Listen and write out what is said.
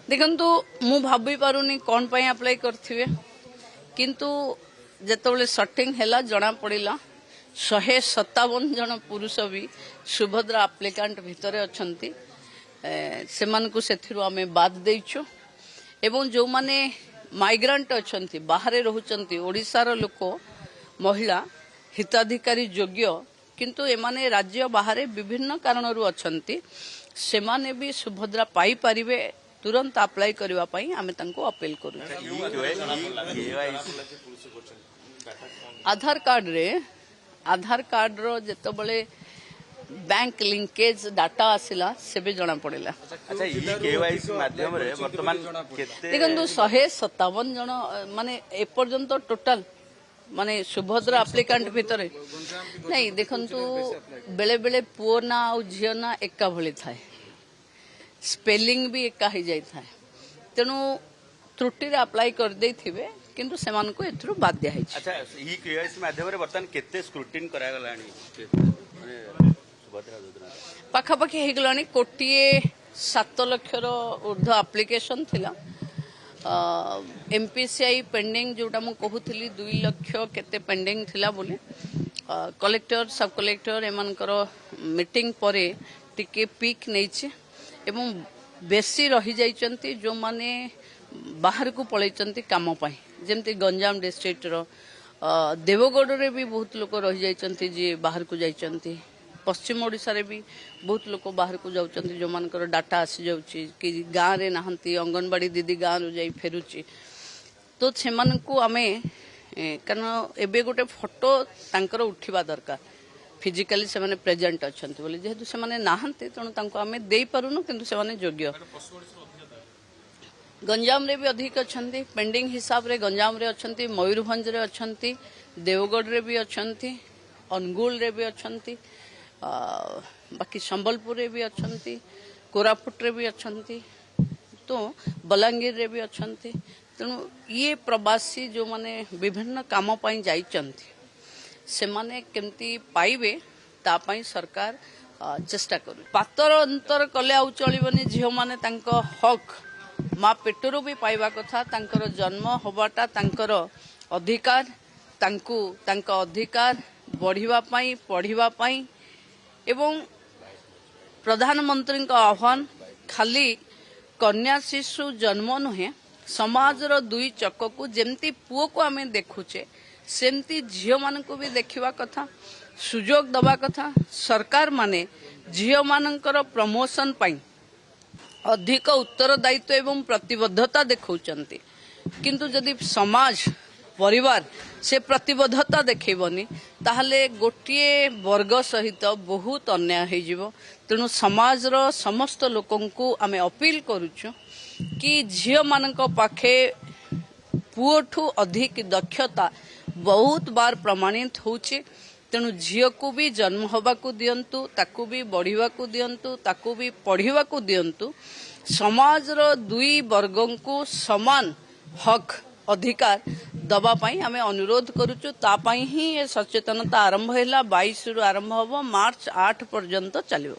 देखंतु मु भाबी पारुनी कौन पाई अप्लाई करथिबे किंतु जेतबले सटिंग हैला जना पड़िला 157 जन पुरुष भी सुभद्रा आप्लिकांट भितरे अछंती सेमानकु सेथिरु आमे बाद देइछु एवं जो माने माइग्रेंट अछंती बाहरे रहुचंती ओडिसार लोक महिला हिताधिकारी योग्य किंतु एमाने राज्य बाहरे विभिन्न कारणरू अछंती सेमाने भी सुभद्रा पाई परिबे तुरंत अप्लाई करबा पई आमे तंको अपील करू। आधार कार्ड रो जेतबले बैंक लिंकेज डाटा आसिला सेबे जना पड़िला। अच्छा ई केवाईसी माध्यम रे वर्तमान केते देखंतु 157 जन माने ए पर्यंत टोटल माने सुभद्रा एप्लिकेंट भितरे नहीं देखंतु बेले बेले पुओ ना आ झियो ना एका भली थाए स्पेलिंग भी एका ही जाई थाए तेनु त्रुटि रे अप्लाई कर देई थिबे किंतु सेमान को एथरु बाद दिया है। अच्छा ई केवाईसी माध्यम रे वर्तमान केते स्क्रूटिन करा गलानी माने सुभद्रा योजना पाखा पाखी हे गलानी कोटिए 7 लाख रो ऊर्ध्व एप्लिकेशन थिला एमपीसीआई पेंडिंग जोटा मु कहूली 2 लाख केते पेंडिंग थिला बोले कलेक्टर सब कलेक्टर एमानकर मीटिंग परे टिके पीक नैचे एवं बेसी रही जाइचंती जो माने बाहर को पळैचंती काम पाई जेमती गंजाम डिस्ट्रिक्ट रो देवगढ़ रे भी बहुत लोक रही जाइचंती जे बाहर को जाइचंती पश्चिम ओडिसा रे भी बहुत लोक बाहर को जाउचंती जो मानकर डाटा आसी जाउची कि गां रे नाहंती अंगनवाड़ी दीदी गां रो जाई फेरुची तो सेमान को आमे कारण एबे गोटे फोटो तांकर उठिबा दरकार फिजिकली से माने प्रेजेंट अछंती बोले जेहेतु से माने नाहंती तणु तांको आमे देई पारुनु किंतु से माने योग्य गंजाम रे भी अधिक अछंती पेंडिंग हिसाब रे गंजाम रे अछंती मयूरभंज रे अछंती देवगढ़ रे भी अछंती अनुगुल रे भी अछंती बाकी संबलपुर रे भी अछंती कोरापुट रे भी अछंती तो बलांगीर रे भी अछंती तेणु ये प्रवासी जो माने विभिन्न काम पाई जाइचंती से माने केमती पाइबे ता पाई सरकार चेष्टा करू पातर अंतर कले आउ चलिबनी झियो माने तांको हक माँ पेटरू भी पाइबा कथा तांकर जन्म होबाटा तांकर अधिकार तांको तांको अधिकार बढ़िबा पाई पढ़िबा पाई एवं प्रधानमंत्री का आह्वान खाली कन्या शिशु जन्म नुहे समाज रो दुई चक को जेमती पुओ को आमे देखुचे सेमती झियो मान को भी देखिबा कथा सुजोग दबा कथा सरकार माने झियो मानकर प्रमोशन पाई अधिक उत्तरदायित्व एवं प्रतिबद्धता देखौचंती किंतु जदि समाज परिवार से प्रतिबद्धता देखैबनी ताहले गोटिए वर्ग सहित बहुत अन्याय हो जिवो तेणु समाज रो समस्त लोकन को आमे अपील करूछु कि झियो मानक पाखे पुओठु अधिक दक्षता बहुत बार प्रमाणित होउची तेणु झियो को भी जन्म होबा को दियंतु ताकू भी बढ़िबा को दियंतु ताकू भी पढ़िबा को दियंतु समाज रो दुई वर्गों को समान हक अधिकार दबा पाई हमें अनुरोध करूचु ता पाई ही सचेतनता आरंभ हैला 22 रु आरंभ होबो मार्च 8 पर्यंत चलिबो।